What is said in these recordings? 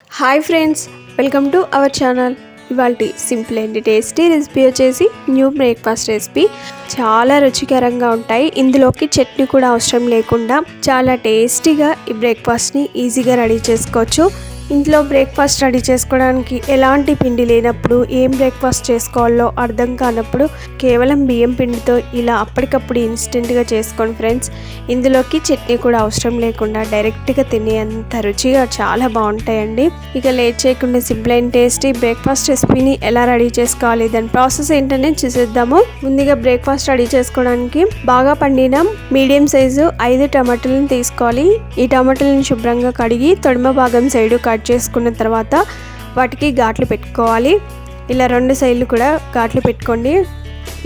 Hi friends, welcome to our channel. ఇవాళ simple and tasty recipe వచ్చేసి new breakfast recipe. చాలా రుచికరంగా ఉంటాయి. ఇందులోకి చట్నీ కూడా అవసరం లేకుండా చాలా టేస్టీగా ఈ బ్రేక్ఫాస్ట్ని ఈజీగా రెడీ చేసుకోవచ్చు. ఇంట్లో బ్రేక్ఫాస్ట్ రెడీ చేసుకోవడానికి ఎలాంటి పిండి లేనప్పుడు ఏం బ్రేక్ఫాస్ట్ చేసుకోవాలో అర్థం కానప్పుడు కేవలం బియ్యం పిండితో ఇలా అప్పటికప్పుడు ఇన్స్టెంట్గా చేసుకోండి ఫ్రెండ్స్. ఇందులోకి చట్నీ కూడా అవసరం లేకుండా డైరెక్ట్గా తినేంత రుచిగా చాలా బాగుంటాయండి. ఇక లేట్ చేయకుండా సింపుల్ అండ్ టేస్టీ బ్రేక్ఫాస్ట్ రెసిపీని ఎలా రెడీ చేసుకోవాలి, దాని ప్రాసెస్ ఏంటనే చూసేద్దాము. ముందుగా బ్రేక్ఫాస్ట్ రెడీ చేసుకోవడానికి బాగా పండిన మీడియం సైజు 5 టమాటాలను తీసుకోవాలి. ఈ టమాటాలను శుభ్రంగా కడిగి తొడిమ భాగం సైడు కట్ చేసుకున్న తర్వాత వాటికి ఘాట్లు పెట్టుకోవాలి. ఇలా 2 సైడ్లు కూడా ఘాట్లు పెట్టుకోండి.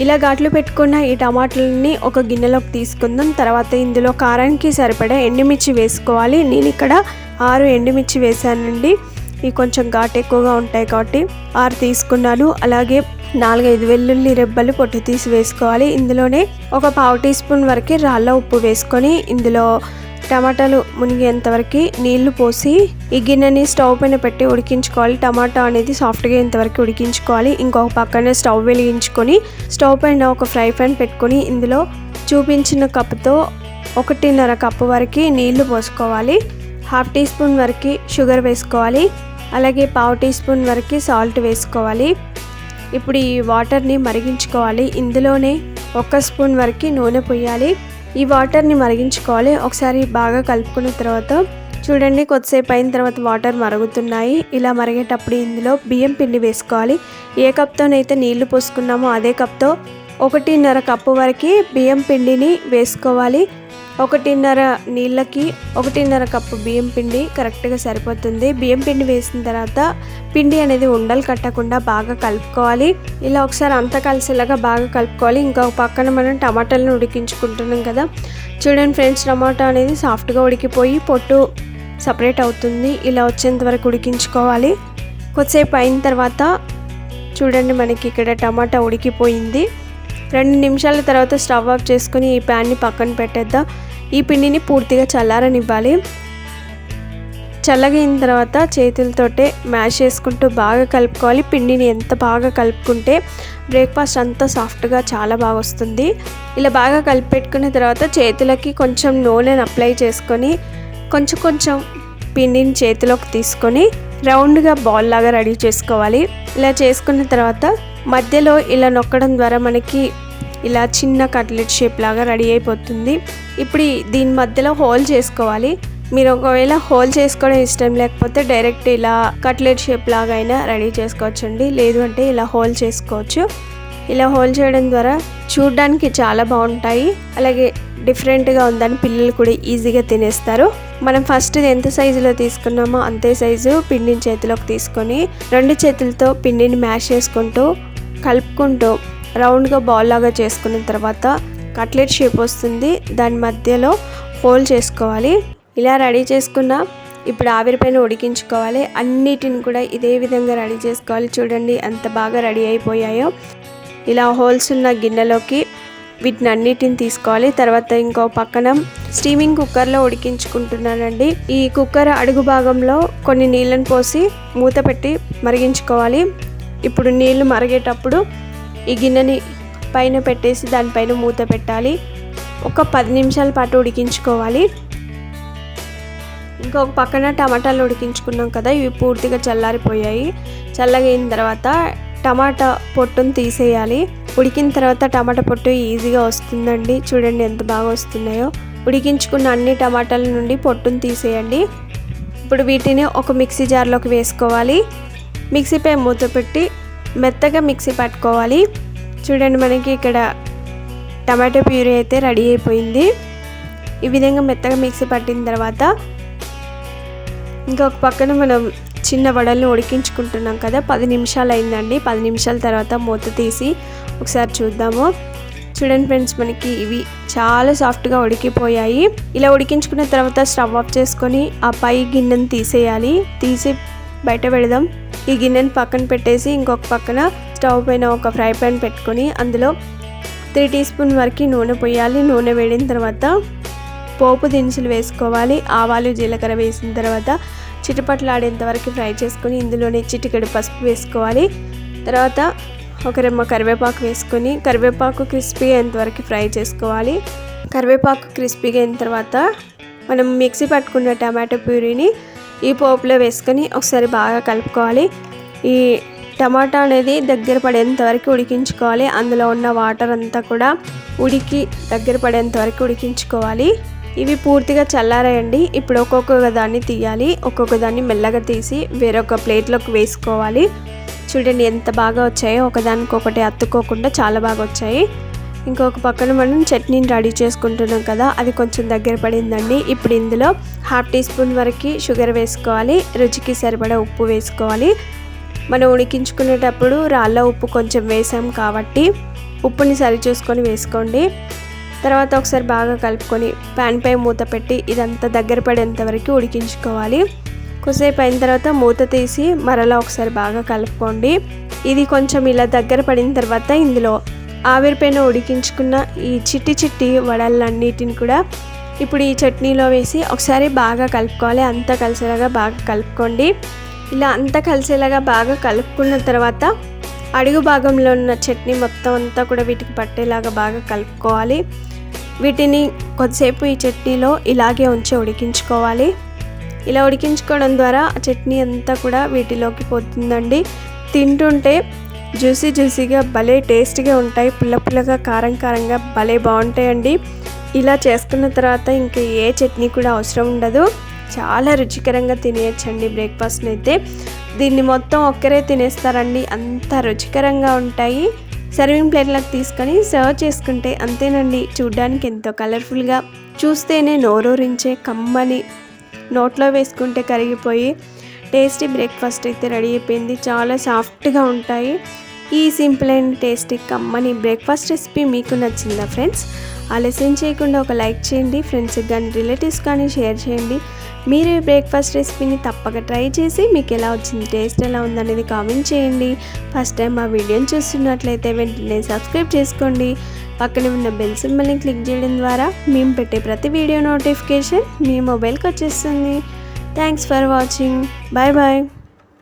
ఇలా ఘాట్లు పెట్టుకున్న ఈ టమాటాలని ఒక గిన్నెలోకి తీసుకుందాం. తర్వాత ఇందులో కారానికి సరిపడా ఎండుమిర్చి వేసుకోవాలి. నేను ఇక్కడ 6 ఎండుమిర్చి వేసానండి. ఇవి కొంచెం ఘాటు ఎక్కువగా ఉంటాయి కాబట్టి 6 తీసుకున్నాను. అలాగే 4-5 వెల్లుల్లి రెబ్బలు పొట్టు తీసి వేసుకోవాలి. ఇందులోనే ఒక 1/2 టీ స్పూన్ వరకు రాళ్ళ ఉప్పు వేసుకొని ఇందులో టమాటాలు మునిగేంత వరకు నీళ్లు పోసి ఈ గిన్నెని స్టవ్ పైన పెట్టి ఉడికించుకోవాలి. టమాటా అనేది సాఫ్ట్గా ఇంతవరకు ఉడికించుకోవాలి. ఇంకొక పక్కన స్టవ్ వెలిగించుకొని స్టవ్ పైన ఒక ఫ్రై పాన్ పెట్టుకొని ఇందులో చూపించిన కప్పుతో 1.5 కప్పు వరకు నీళ్లు పోసుకోవాలి. 1/2 టీ స్పూన్ వరకు షుగర్ వేసుకోవాలి. అలాగే 1/2 టీ స్పూన్ వరకు సాల్ట్ వేసుకోవాలి. ఇప్పుడు ఈ వాటర్ని మరిగించుకోవాలి. ఇందులోనే 1 స్పూన్ వరకు నూనె పోయాలి. ఈ వాటర్ని మరిగించుకోవాలి. ఒకసారి బాగా కలుపుకున్న తర్వాత చూడండి, కొద్దిసేపు అయిన తర్వాత వాటర్ మరుగుతున్నాయి. ఇలా మరిగేటప్పుడు ఇందులో బియ్యం పిండి వేసుకోవాలి. ఏ కప్తోనైతే నీళ్లు పోసుకున్నామో అదే కప్తో 1.5 కప్పు వరకు బియ్యం పిండిని వేసుకోవాలి. 1.5 నీళ్ళకి 1.5 కప్పు బియ్యం పిండి కరెక్ట్గా సరిపోతుంది. బియ్యం పిండి వేసిన తర్వాత పిండి అనేది ఉండలు కట్టకుండా బాగా కలుపుకోవాలి. ఇలా ఒకసారి అంతా కలిసేలాగా బాగా కలుపుకోవాలి. ఇంకొక పక్కన మనం టమాటాలను ఉడికించుకుంటున్నాం కదా, చూడండి ఫ్రెండ్స్, టమాటా అనేది సాఫ్ట్గా ఉడికిపోయి పొట్టు సపరేట్ అవుతుంది. ఇలా వచ్చేంత వరకు ఉడికించుకోవాలి. కొద్దిసేపు అయిన తర్వాత చూడండి, మనకి ఇక్కడ టమాటా ఉడికిపోయింది. 2 నిమిషాల తర్వాత స్టవ్ ఆఫ్ చేసుకుని ఈ ప్యాన్ని పక్కన పెట్టేద్దాం. ఈ పిండిని పూర్తిగా చల్లారనివ్వాలి. చల్లగైన తర్వాత చేతులతోటే మ్యాష్ చేసుకుంటూ బాగా కలుపుకోవాలి. పిండిని ఎంత బాగా కలుపుకుంటే బ్రేక్ఫాస్ట్ అంతా సాఫ్ట్గా చాలా బాగా వస్తుంది. ఇలా బాగా కలిపి పెట్టుకున్న తర్వాత చేతులకి కొంచెం నూనెను అప్లై చేసుకొని కొంచెం పిండిని చేతిలోకి తీసుకొని రౌండ్గా బాల్ లాగా రెడీ చేసుకోవాలి. ఇలా చేసుకున్న తర్వాత మధ్యలో ఇలా నొక్కడం ద్వారా మనకి ఇలా చిన్న కట్లెట్ షేప్ లాగా రెడీ అయిపోతుంది. ఇప్పుడు దీని మధ్యలో హోల్ చేసుకోవాలి. మీరు ఒకవేళ హోల్ చేసుకోవడం ఇష్టం లేకపోతే డైరెక్ట్ ఇలా కట్లెట్ షేప్ లాగా అయినా రెడీ చేసుకోవచ్చండి. లేదు అంటే ఇలా హోల్ చేసుకోవచ్చు. ఇలా హోల్ చేయడం ద్వారా చూడడానికి చాలా బాగుంటాయి. అలాగే డిఫరెంట్గా ఉందని పిల్లలు కూడా ఈజీగా తినేస్తారు. మనం ఫస్ట్ ఎంత సైజులో తీసుకున్నామో అంతే సైజు పిండిని చేతిలోకి తీసుకొని 2 చేతులతో పిండిని మ్యాష్ చేసుకుంటూ కలుపుకుంటూ రౌండ్గా బాల్ లాగా చేసుకున్న తర్వాత కట్లెట్ షేప్ వస్తుంది. దాని మధ్యలో హోల్ చేసుకోవాలి. ఇలా రెడీ చేసుకున్న ఇప్పుడు ఆవిరిపైన ఉడికించుకోవాలి. అన్నిటిని కూడా ఇదే విధంగా రెడీ చేసుకోవాలి. చూడండి ఎంత బాగా రెడీ అయిపోయాయో. ఇలా హోల్స్ ఉన్న గిన్నెలోకి వీటిని అన్నిటిని తీసుకోవాలి. తర్వాత ఇంకో పక్కన స్టీమింగ్ కుక్కర్లో ఉడికించుకుంటున్నానండి. ఈ కుక్కర్ అడుగు భాగంలో కొన్ని నీళ్ళని పోసి మూత పెట్టి మరిగించుకోవాలి. ఇప్పుడు నీళ్లు మరిగేటప్పుడు ఈ గిన్నెని పైన పెట్టేసి దానిపైన మూత పెట్టాలి. ఒక 10 నిమిషాల పాటు ఉడికించుకోవాలి. ఇంకొక పక్కన టమాటాలు ఉడికించుకున్నాం కదా, ఇవి పూర్తిగా చల్లారిపోయాయి. చల్లగైన తర్వాత టమాటా పొట్టును తీసేయాలి. ఉడికిన తర్వాత టమాటా పొట్టు ఈజీగా వస్తుందండి. చూడండి ఎంత బాగా వస్తున్నాయో. ఉడికించుకున్న అన్ని టమాటాల నుండి పొట్టును తీసేయండి. ఇప్పుడు వీటిని ఒక మిక్సీ జార్లోకి వేసుకోవాలి. మిక్సీపై మూత పెట్టి మెత్తగా మిక్సీ పట్టుకోవాలి. చూడండి, మనకి ఇక్కడ టమాటో ప్యూరీ అయితే రెడీ అయిపోయింది. ఈ విధంగా మెత్తగా మిక్సీ పట్టిన తర్వాత ఇంకొక పక్కన మనం చిన్న వడలను ఉడికించుకుంటున్నాం కదా, 10 నిమిషాలు అయిందండి. 10 నిమిషాల తర్వాత మూత తీసి ఒకసారి చూద్దాము. చూడండి ఫ్రెండ్స్, మనకి ఇవి చాలా సాఫ్ట్గా ఉడికిపోయాయి. ఇలా ఉడికించుకున్న తర్వాత స్టవ్ ఆఫ్ చేసుకొని ఆ పై గిన్నెను తీసి బయట పెడదాం. ఈ గిన్నెని పక్కన పెట్టేసి ఇంకొక పక్కన స్టవ్ పైన ఒక ఫ్రై పాన్ పెట్టుకొని అందులో 3 టీ స్పూన్ వరకు నూనె పోయాలి. నూనె వేడిన తర్వాత పోపు దినుసులు వేసుకోవాలి. ఆవాలు జీలకర్ర వేసిన తర్వాత చిటపట్లాడేంత వరకు ఫ్రై చేసుకొని ఇందులోనే చిటికెడు పసుపు వేసుకోవాలి. తర్వాత ఒక రెమ్మ కరివేపాకు వేసుకొని కరివేపాకు క్రిస్పీ అయ్యేంత వరకు ఫ్రై చేసుకోవాలి. కరివేపాకు క్రిస్పీగా అయిన తర్వాత మనం మిక్సీ పట్టుకున్న టమాటో ప్యూరీని ఈ పోపులో వేసుకొని ఒకసారి బాగా కలుపుకోవాలి. ఈ టమాటా అనేది దగ్గర పడేంత వరకు ఉడికించుకోవాలి. అందులో ఉన్న వాటర్ అంతా కూడా ఉడికి దగ్గర పడేంత వరకు ఉడికించుకోవాలి. ఇవి పూర్తిగా చల్లారాయండి. ఇప్పుడు ఒక్కొక్క దాన్ని తీయాలి. ఒక్కొక్క దాన్ని మెల్లగా తీసి వేరొక ప్లేట్లోకి వేసుకోవాలి. చూడండి ఎంత బాగా వచ్చాయో, ఒకదానికొకటి అతుక్కోకుండా చాలా బాగా వచ్చాయి. ఇంకొక పక్కన మనం చట్నీని రెడీ చేసుకుంటున్నాం కదా, అది కొంచెం దగ్గర పడిందండి. ఇప్పుడు ఇందులో 1/2 టీ స్పూన్ వరకు షుగర్ వేసుకోవాలి. రుచికి సరిపడా ఉప్పు వేసుకోవాలి. మనం ఉడికించుకునేటప్పుడు రాళ్ళ ఉప్పు కొంచెం వేసాం కాబట్టి ఉప్పుని సరి చూసుకొని వేసుకోండి. తర్వాత ఒకసారి బాగా కలుపుకొని ప్యాన్ పై మూత పెట్టి ఇదంతా దగ్గర పడేంత వరకు ఉడికించుకోవాలి. కొద్దిసేపు అయిన తర్వాత మూత తీసి మరలా ఒకసారి బాగా కలుపుకోండి. ఇది కొంచెం ఇలా దగ్గర పడిన తర్వాత ఇందులో ఆవిరిపైన ఉడికించుకున్న ఈ చిట్టి వడలన్నిటిని కూడా ఇప్పుడు ఈ చట్నీలో వేసి ఒకసారి బాగా కలుపుకోవాలి. అంతా కలిసేలాగా బాగా కలుపుకోండి. ఇలా అంతా కలిసేలాగా బాగా కలుపుకున్న తర్వాత అడుగు భాగంలో ఉన్న చట్నీ మొత్తం అంతా కూడా వీటికి పట్టేలాగా బాగా కలుపుకోవాలి. వీటిని కొద్దిసేపు ఈ చట్నీలో ఇలాగే ఉంచి ఉడికించుకోవాలి. ఇలా ఉడికించుకోవడం ద్వారా ఆ చట్నీ అంతా కూడా వీటిలోకి పోతుందండి. తింటుంటే జ్యూసీగా భలే టేస్ట్గా ఉంటాయి. పుల్లగా కారంగా భలే బాగుంటాయండి. ఇలా చేసుకున్న తర్వాత ఇంకా ఏ చట్నీ కూడా అవసరం ఉండదు. చాలా రుచికరంగా తినేయచ్చండి బ్రేక్ఫాస్ట్ని అయితే. దీన్ని మొత్తం ఒక్కరే తినేస్తారండి, అంత రుచికరంగా ఉంటాయి. సర్వింగ్ ప్లేట్లకు తీసుకొని సర్వ్ చేసుకుంటే అంతేనండి. చూడ్డానికి ఎంతో కలర్ఫుల్గా, చూస్తేనే నోరూరించే కమ్మని, నోట్లో వేసుకుంటే కరిగిపోయి టేస్టీ బ్రేక్ఫాస్ట్ అయితే రెడీ అయిపోయింది. చాలా సాఫ్ట్గా ఉంటాయి. ఈ సింపుల్ అండ్ టేస్టీ కమ్మని బ్రేక్ఫాస్ట్ రెసిపీ మీకు నచ్చిందా ఫ్రెండ్స్? ఆలస్యం చేయకుండా ఒక లైక్ చేయండి. ఫ్రెండ్స్కి కానీ రిలేటివ్స్ కానీ షేర్ చేయండి. మీరు ఈ బ్రేక్ఫాస్ట్ రెసిపీని తప్పక ట్రై చేసి మీకు ఎలా వచ్చింది, టేస్ట్ ఎలా ఉందనేది కామెంట్ చేయండి. ఫస్ట్ టైం మా వీడియోని చూస్తున్నట్లయితే వెంటనే సబ్స్క్రైబ్ చేసుకోండి. పక్కనే ఉన్న బెల్ సింబల్ని క్లిక్ చేయడం ద్వారా మేము పెట్టే ప్రతి వీడియో నోటిఫికేషన్ మీ మొబైల్కి వచ్చేస్తుంది. Thanks for watching. Bye bye.